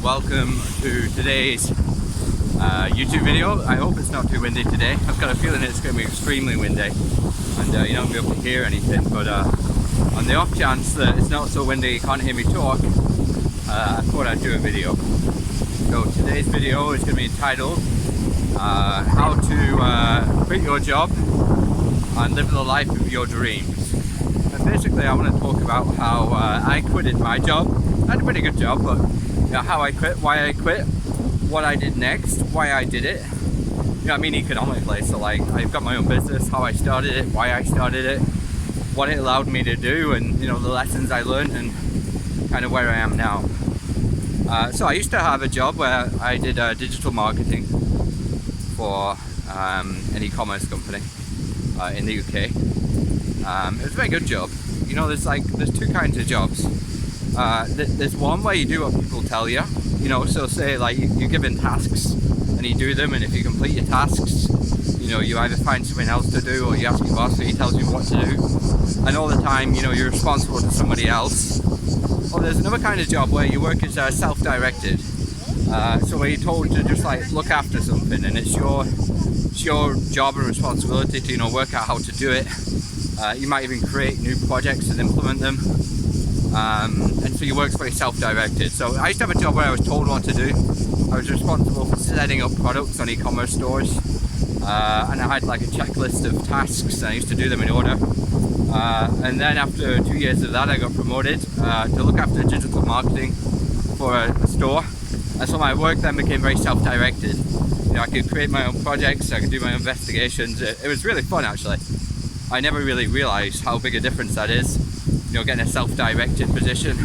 welcome to today's YouTube video. I hope it's not too windy today. I've got a feeling it's going to be extremely windy and you're not going to be able to hear anything, but on the off chance that it's not so windy you can't hear me talk, I thought I'd do a video. So today's video is going to be entitled how to quit your job and live the life of your dreams. And basically I want to talk about how I quitted my job. I had a pretty good job, but how I quit, why I quit, what I did next, why I did it. I mean economically, so like I've got my own business, how I started it, why I started it, what it allowed me to do, and the lessons I learned and kind of where I am now. So I used to have a job where I did digital marketing for an e-commerce company in the UK. It was a very good job. There's two kinds of jobs. There's one where you do what people tell you. So say like you're given tasks and you do them, and if you complete your tasks, you either find something else to do or you ask your boss and he tells you what to do. And all the time, you're responsible to somebody else. Or there's another kind of job where you work as self-directed. So where you're told to just like look after something, and it's your job and responsibility to work out how to do it. You might even create new projects and implement them. And so your work's very self-directed. So I used to have a job where I was told what to do. I was responsible for setting up products on e-commerce stores, and I had like a checklist of tasks and I used to do them in order. And then after 2 years of that I got promoted to look after digital marketing for a store, and so my work then became very self-directed. I could create my own projects, I could do my own investigations. It was really fun actually. I never really realised how big a difference that is, getting a self-directed position.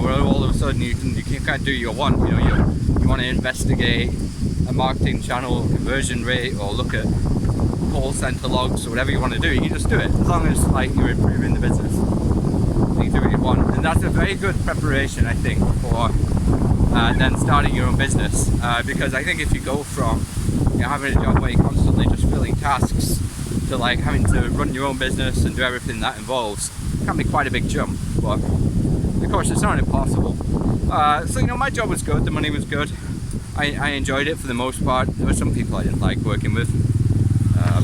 Where all of a sudden you can kind of do your want. You want to investigate a marketing channel conversion rate, or look at call center logs, or whatever you want to do. You can just do it as long as like you're improving the business. You can do what you want, and that's a very good preparation, I think, for then starting your own business. Because I think if you go from having a job where you're constantly just filling tasks to like having to run your own business and do everything that involves, it can be quite a big jump. But of course it's not impossible. So my job was good, the money was good. I enjoyed it for the most part. There were some people I didn't like working with,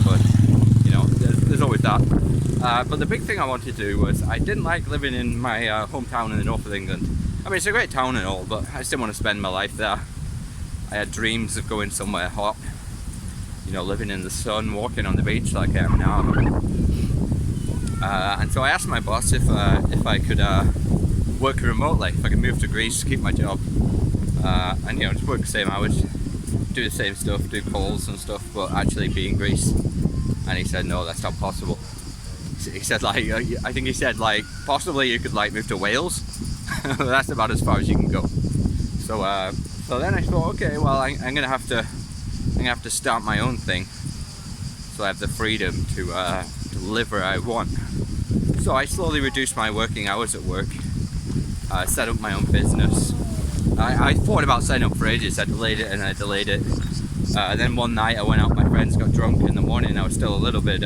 but there's always that. But the big thing I wanted to do was, I didn't like living in my hometown in the north of England. I mean, it's a great town and all, but I just didn't want to spend my life there. I had dreams of going somewhere hot, living in the sun, walking on the beach like I am now. And so I asked my boss if I could work remotely, if I could move to Greece, keep my job, and just work the same hours, do the same stuff, do calls and stuff, but actually be in Greece. And he said, no, that's not possible. He said I think he said possibly you could move to Wales. That's about as far as you can go. So then I thought, okay, well I'm gonna have to start my own thing, so I have the freedom to live where I want. So I slowly reduced my working hours at work, set up my own business. I thought about setting up for ages. I delayed it and I delayed it. Then one night I went out with my friends, got drunk. In the morning I was still a little bit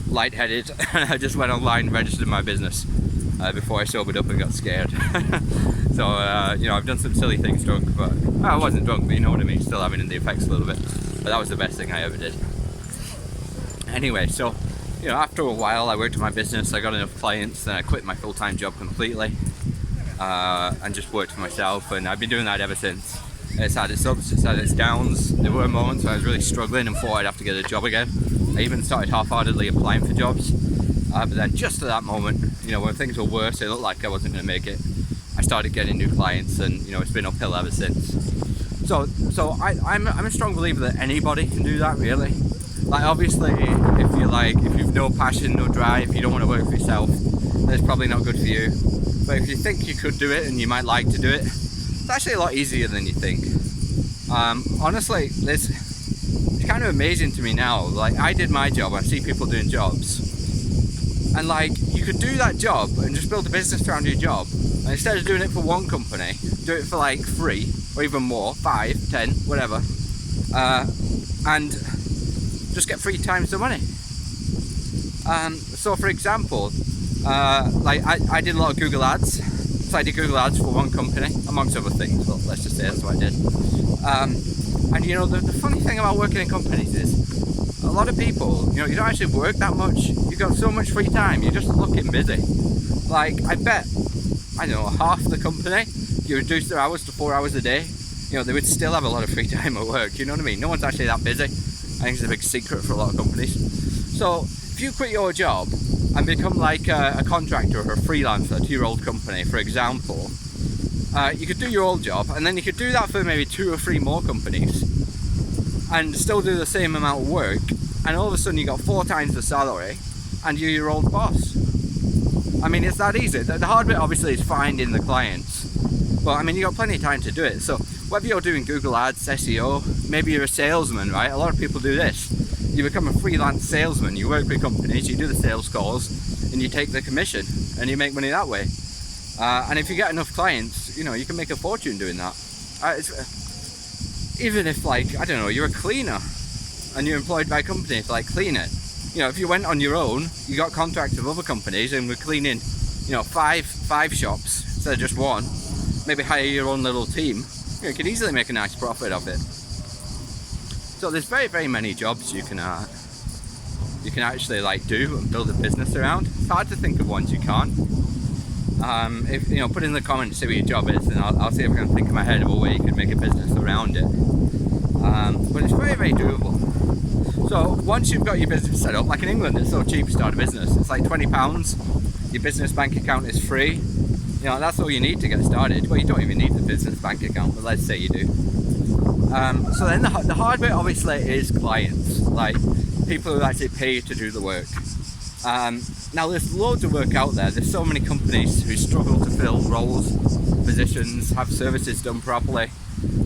lightheaded, and I just went online and registered my business before I sobered up and got scared. So I've done some silly things drunk, but I wasn't drunk, but you know what I mean, still having the effects a little bit. But that was the best thing I ever did. Anyway, so after a while I worked on my business, I got enough clients, then I quit my full-time job completely, and just worked for myself, and I've been doing that ever since. It's had its ups, it's had its downs. There were moments where I was really struggling and thought I'd have to get a job again. I even started half-heartedly applying for jobs, but then just at that moment, when things were worse, it looked like I wasn't going to make it, I started getting new clients, and it's been uphill ever since. So I'm a strong believer that anybody can do that, really. Obviously, if you've no passion, no drive, you don't want to work for yourself, then it's probably not good for you. But if you think you could do it and you might like to do it, it's actually a lot easier than you think. Honestly, it's kind of amazing to me now. I did my job, I see people doing jobs, and you could do that job and just build a business around your job. And instead of doing it for one company, do it for 3 or even more, 5, 10, whatever, and just get 3 times the money. So for example, I did a lot of Google ads, So I did Google Ads for one company, amongst other things, but let's just say that's what I did. And you know, the funny thing about working in companies is a lot of people, you know, you don't actually work that much. You've got so much free time, you're just looking busy. Like, I bet, I don't know, half the company, if you reduce their hours to 4 hours a day, you know, they would still have a lot of free time at work, you know what I mean? No one's actually that busy. I think it's a big secret for a lot of companies. So, if you quit your job and become like a contractor or a freelancer to your old company, for example, you could do your old job and then you could do that for maybe 2 or 3 more companies and still do the same amount of work, and all of a sudden you got 4 times the salary and you're your old boss. I mean, it's that easy. The hard bit obviously is finding the clients, but I mean, you got plenty of time to do it. So whether you're doing Google Ads, SEO, maybe you're a salesman, right? A lot of people do this. You become a freelance salesman, you work with companies, you do the sales calls, and you take the commission, and you make money that way. And if you get enough clients, you know, you can make a fortune doing that. Even if, like, I don't know, you're a cleaner, and you're employed by a company to, like, clean it. You know, if you went on your own, you got contracts with other companies, and were cleaning, you know, five shops instead of just one, maybe hire your own little team, you could easily make a nice profit of it. So there's very, very many jobs you can actually like do and build a business around. It's hard to think of ones you can't. If you know, put in the comments, say what your job is, and I'll see if I can think in my head of a way you could make a business around it. But it's very, very doable. So once you've got your business set up, like in England, it's so cheap to start a business. It's like £20. Your business bank account is free. You know, that's all you need to get started. Well, you don't even need the business bank account, but let's say you do. So then the hard bit obviously is clients, like people who actually pay you to do the work. Now there's loads of work out there. There's so many companies who struggle to fill roles, positions, have services done properly,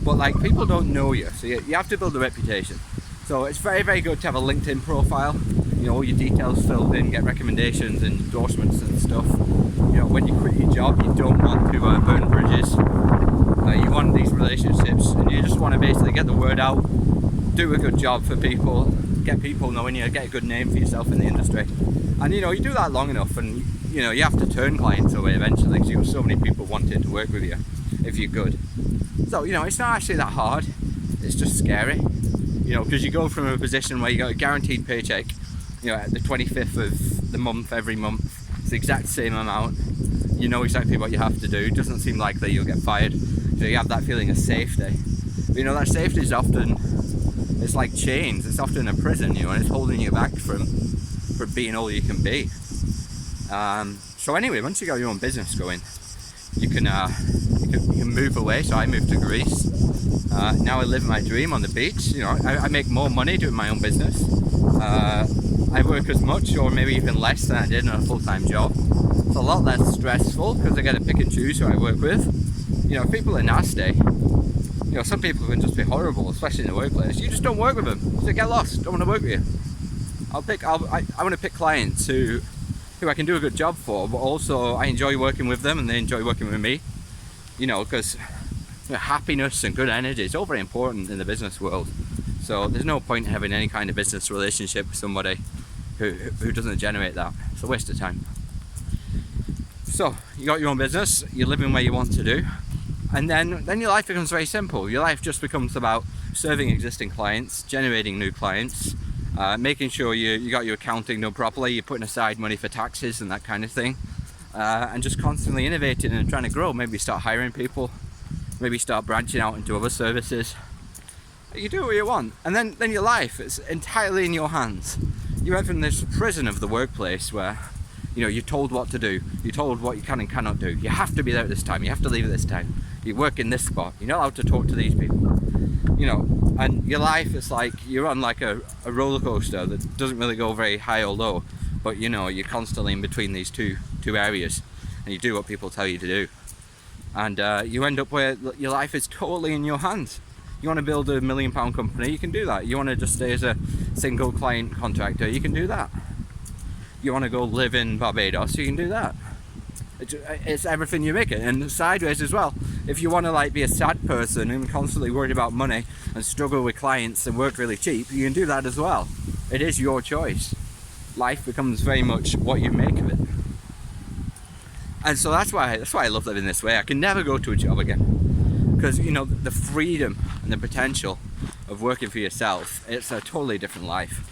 but like people don't know you, so you have to build a reputation. So it's very, very good to have a LinkedIn profile, you know, all your details filled in, get recommendations and endorsements and stuff. You know, when you quit your job, you don't want to burn bridges. You want these relationships, and you just want to basically get the word out, do a good job for people, get people knowing you, get a good name for yourself in the industry. And you know, you do that long enough, and you know, you have to turn clients away eventually, because you've got so many people wanting to work with you if you're good. So you know, it's not actually that hard, it's just scary, you know, because you go from a position where you got a guaranteed paycheck, you know, at the 25th of the month every month, it's the exact same amount, you know exactly what you have to do, it doesn't seem likely you'll get fired, so you have that feeling of safety. But you know, that safety is often, it's like chains, it's often a prison, you know, and it's holding you back from being all you can be. So anyway, once you got your own business going, you can move away. So I moved to Greece. Now I live my dream on the beach. You know, I make more money doing my own business. I work as much or maybe even less than I did in a full-time job. It's a lot less stressful because I get to pick and choose who I work with. You know, if people are nasty, you know, some people can just be horrible, especially in the workplace. You just don't work with them. So get lost. Don't want to work with you. I want to pick clients who I can do a good job for, but also I enjoy working with them and they enjoy working with me. You know, because you know, happiness and good energy is all very important in the business world. So there's no point in having any kind of business relationship with somebody who doesn't generate that. It's a waste of time. So you got your own business, you're living where you want to do, and then your life becomes very simple. Your life just becomes about serving existing clients, generating new clients, making sure you got your accounting done properly, you're putting aside money for taxes and that kind of thing, and just constantly innovating and trying to grow. Maybe start hiring people, maybe start branching out into other services. You do what you want, and then your life is entirely in your hands. You're in this prison of the workplace where, you know, you're told what to do, you're told what you can and cannot do. You have to be there at this time, you have to leave at this time, you work in this spot, you're not allowed to talk to these people, you know, and your life is like you're on like a roller coaster that doesn't really go very high or low, but you know, you're constantly in between these two areas, and you do what people tell you to do, and you end up where your life is totally in your hands. You want to build a £1 million company, you can do that. You want to just stay as a single client contractor, you can do that. You want to go live in Barbados, you can do that. It's everything you make it, and sideways as well. If you want to like be a sad person and constantly worried about money and struggle with clients and work really cheap, you can do that as well. It is your choice. Life becomes very much what you make of it. And so that's why I love living this way. I can never go to a job again, because you know the freedom and the potential of working for yourself. It's a totally different life,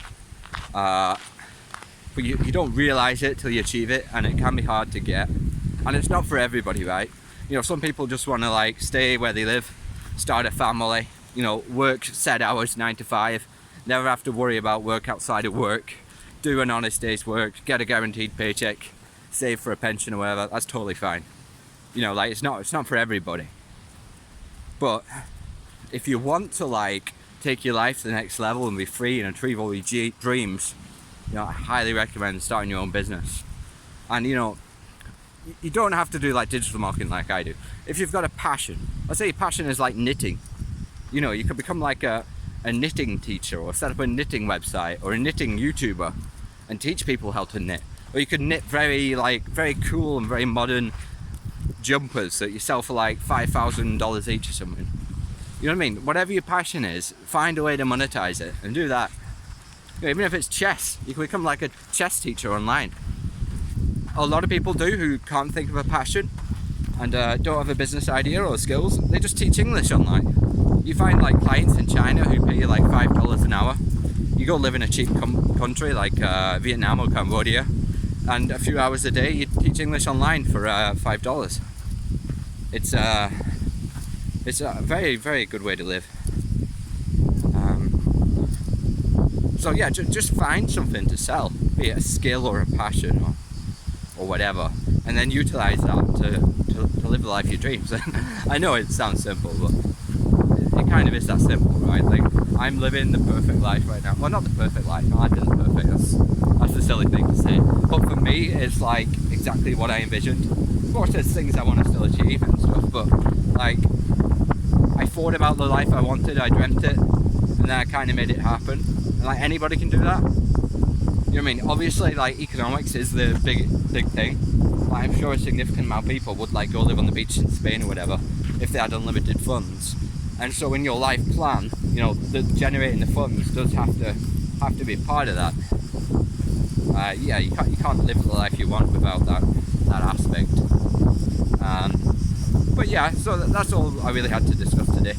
but you don't realize it till you achieve it, and it can be hard to get. And it's not for everybody, right? You know, some people just want to like stay where they live, start a family, you know, work set hours 9 to 5, never have to worry about work outside of work, do an honest day's work, get a guaranteed paycheck, save for a pension or whatever. That's totally fine. You know, like it's not for everybody. But if you want to like take your life to the next level and be free and achieve all your dreams, you know, I highly recommend starting your own business. And you know, you don't have to do like digital marketing like I do. If you've got a passion, let's say your passion is like knitting, you know, you could become like a knitting teacher, or set up a knitting website, or a knitting YouTuber and teach people how to knit. Or you could knit very cool and very modern jumpers that you sell for like $5,000 each or something. You know what I mean? Whatever your passion is, find a way to monetize it and do that. You know, even if it's chess, you can become like a chess teacher online. A lot of people do who can't think of a passion and don't have a business idea or skills. They just teach English online. You find like clients in China who pay you like $5 an hour. You go live in a cheap country like Vietnam or Cambodia, and a few hours a day you teach English online for $5. It's a very, very good way to live. So yeah, just find something to sell, be it a skill or a passion or whatever, and then utilize that to live the life of your dreams. I know it sounds simple, but it kind of is that simple, right? Like, I'm living the perfect life right now. Well, not the perfect life, my life isn't perfect, that's a silly thing to say. But for me, it's like exactly what I envisioned. Of course, there's things I want to still achieve and stuff, but like, I thought about the life I wanted, I dreamt it, and then I kind of made it happen. And like, anybody can do that. You know what I mean? Obviously, like, economics is the big thing. Like, I'm sure a significant amount of people would like go live on the beach in Spain or whatever if they had unlimited funds. And so in your life plan, you know, generating the funds does have to be part of that. Yeah, you can't live the life you want without that aspect. But yeah, so that's all I really had to discuss today.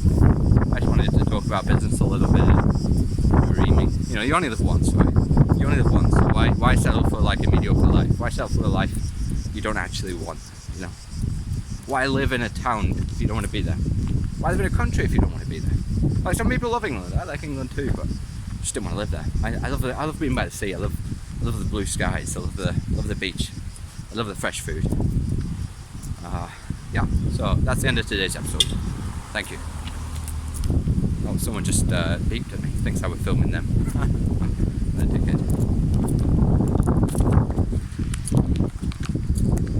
I just wanted to talk about business a little bit and dreaming. You know, you only live once, right? You only live once, so why settle for like a mediocre life? Why settle for a life you don't actually want, you know? Why live in a town if you don't want to be there? Why live in a country if you don't want to be there? Like, some people love England, I like England too, but I just didn't want to live there. I love being by the sea, I love the blue skies, I love the beach, I love the fresh food. Yeah, so that's the end of today's episode. Thank you. Oh, someone just beeped at me, thinks I was filming them. What a dickhead.